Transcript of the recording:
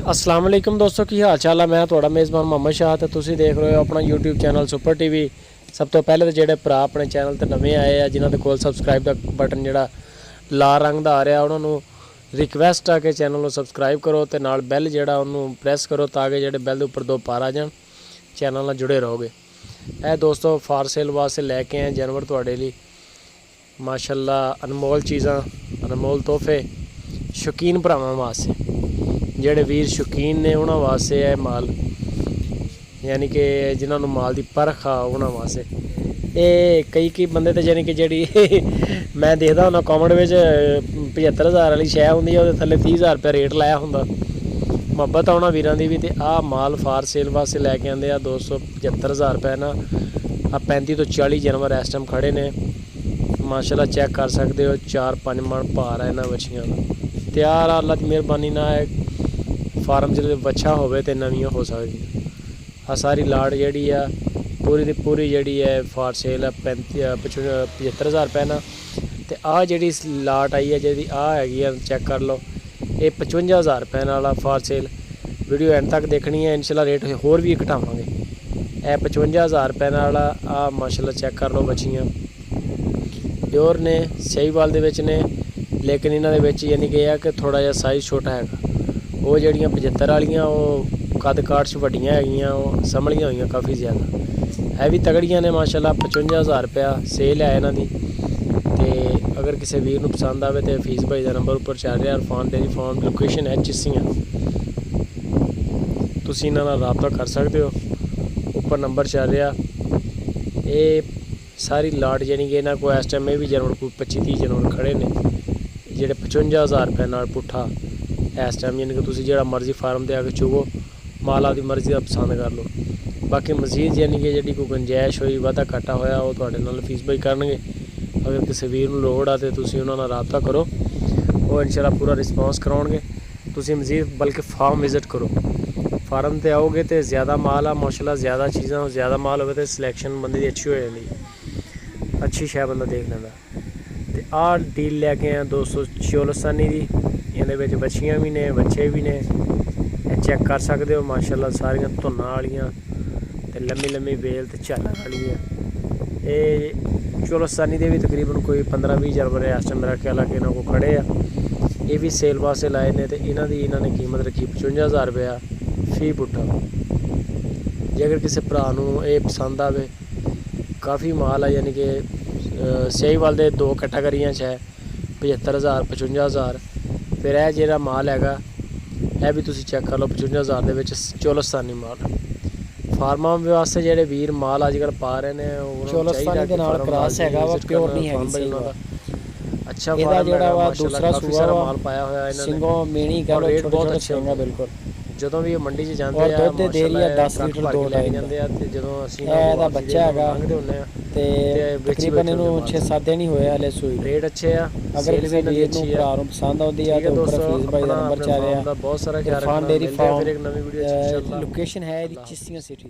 अस्सलाम वालेकुम दोस्तों, की हाल चाल है। मैं थोड़ा मेज़बान मोहम्मद शाह ते तुसीं देख रहे हो अपना यूट्यूब चैनल सुपर टीवी। सब तो पहले तो जेडे भरा अपने चैनल ते नवे आए आ जिन्हां दे कोल सबसक्राइब दा बटन जेड़ा लाल रंग दा आ रहा उन्हां नूं रिक्वेस्ट आ कि चैनल नूं सबसक्राइब करो ते नाल बैल जेड़ा उन्होंने प्रेस करो ताकि जेडे बैल दे उपर दो पार आ जाण, चैनल नाल जुड़े रहोगे। ए दोस्तों फार सेल वास्ते लैके आए जानवर तुहाडे लई माशाअल्लाह, अनमोल चीज़ां, अनमोल तोहफे शौकीन भरावां वास्ते। जेडे वीर शौकीन ने उन्होंने वास्ते है माल, यानी कि जिन्होंने माल की परख आ उन्होंने वास्ते ये कई बंदे तो यानी कि जी मैं देखता होना कॉमेंट में 75,000 वाली शै होंगी वो थले 30,000 रुपया रेट लाया होंगे। मुहब्बत आना वीरां दी भी ते आ माल फार सेल वास्ते लैके आंदे आ 275,000 रुपये ना। आ 35 तो 40 जानवर इस टाइम खड़े ने माशाल्लाह, चेक कर सकते हो। 4-5 मन भार है इन्होंने बछियां का। तैयार अल्लाह की मेहरबानी ना है फार्म जो बच्छा हो तो नवियां हो सकती। आ सारी लाट जी आ पूरी की पूरी जी है फार सेल है 75,000 रुपये ना। तो आ जी लाट आई है जी आ हैगी चेक कर लो, ये 55,000 रुपये वाला फार सेल। वीडियो एंड तक देखनी है, इंशाल्लाह रेट होर भी घटावांगे। यह 55,000 रुपये वाला आ माशाल्लाह चेक कर लो बच्चियाँ प्योर ने सहीवाल दे विच ने, लेकिन इन्हां दे विच यानी कि है कि थोड़ा जिहा साइज़ छोटा है। वो जड़ियाँ 75 वालियाँ वो कद काठ च वड्डियां हैगियां, वो संभलियां हुई काफ़ी ज़्यादा है भी तगड़ियां ने माशाल्लाह। 55,000 रुपया सेल है इन्हां दी। ते अगर किसी वीर नूं पसंद आवे तो फीस भाई का नंबर उपर चल रहा। इरफान डेयरी फार्म लोकेशन है चिस्सियां, तुसीं इन्हां नाल राबता कर सकते हो। उपर नंबर चल रहा। ये सारी लाट यानी कि इन्हां को इस टाइम में भी जानवर कोई 25-30 जानवर खड़े ने जेडे 55,000 रुपये नाल पुट्ठा इस टाइम, यानी कि तुसीं जिहड़ा मर्जी फार्म दे आके चुगो माल आपकी मर्जी का पसंद कर लो। बाकी मजीद यानी कि जी कोई गुंजाइश हुई वाधा घाटा होया वो तुहाडे नाल फीस भाई करनगे। अगर किसी वीर नूं लोड़ आ तो तुसीं उन्हां नाल राबता करो, वो इंशाल्लाह पूरा रिस्पॉन्स कराउणगे। तुसीं मजीद बल्कि फार्म विजिट करो, फार्म ते आओगे तो ज़्यादा माल आ माशाल्लाह, ज़्यादा चीज़ां ज़्यादा माल हो तो सिलैक्शन बंदे की अच्छी हो जाती, अच्छी शै बंदा देख लैंदा। ते आ डील लैके आए 200 चौलस्तानी दी, इहदे विच बच्छियां भी ने बच्चे भी ने, चेक कर सकते हो माशाल्लाह। सारियां धुन्नां वालियां ते लम्मी लम्मी बेल ते झालां वाली है। ये चौलस्तानी दे भी तकरीबन कोई 15-20 जानवर इस टाइम मेरा ख्याल है कि इन्हों को खड़े आ। ये भी सेल वास्ते लाए ने ते इन्होंने कीमत रखी 55,000 रुपया फी पुट्ठा। जे अगर किसी भरा नूं ये पसंद आवे, काफ़ी माल है यानी कि सहीवाल दे 2 कैटागरियां च है 75,000 55,000। फिर यह जो माल हैगा यह भी तुसीं चेक कर लो 55,000 दे विच चौलस्तानी माल। फार्मां वास्ते जेडे वीर माल अजकल पा रहे हैं चौलस्तानी दे नाल क्रॉस हैगा वा, प्योर नहीं है अच्छा फार्म है दूसरा सूआ माल पाया होया इन्होंने। सिंगों मेणी कह लो रेट बहुत अच्छे होंगे बिल्कुल। ਜਦੋਂ ਵੀ ਮੰਡੀ 'ਚ ਜਾਂਦੇ ਆ ਦੁੱਧ ਦੇ ਰਹੀ ਆ 10 ਲੀਟਰ 2 ਲੈ ਜਾਂਦੇ ਆ ਤੇ ਜਦੋਂ ਅਸੀਂ ਇਹਦਾ ਬੱਚਾ ਹੈਗਾ ਹੁੰਦੇ ਆ ਤੇ ਤਕਰੀਬਨ ਇਹਨੂੰ 6-7 ਦਿਨ ਹੀ ਹੋਏ ਹਲੇ ਸੂਈ। ਰੇਟ ਅੱਛੇ ਆ, ਅਗਰ ਕਿਸੇ ਵੀਰ ਨੂੰ ਭਰਾ ਨੂੰ ਪਸੰਦ ਆਉਂਦੀ ਆ ਤਾਂ ਉੱਪਰ ਫੀਸ ਭਾਈ ਦਾ ਨੰਬਰ ਚੱਲ ਰਿਹਾ। ਬਹੁਤ ਸਾਰਾ ਖਿਆਲ ਰੱਖਣਾ। ਫਿਰ ਇੱਕ ਨਵੀਂ ਵੀਡੀਓ 'ਚ ਇੰਸ਼ਾਅੱਲਾਹ। ਲੋਕੇਸ਼ਨ ਹੈ ਇਹਦੀ ਚਿਸ਼ਤੀਆਂ ਸਿਟੀ।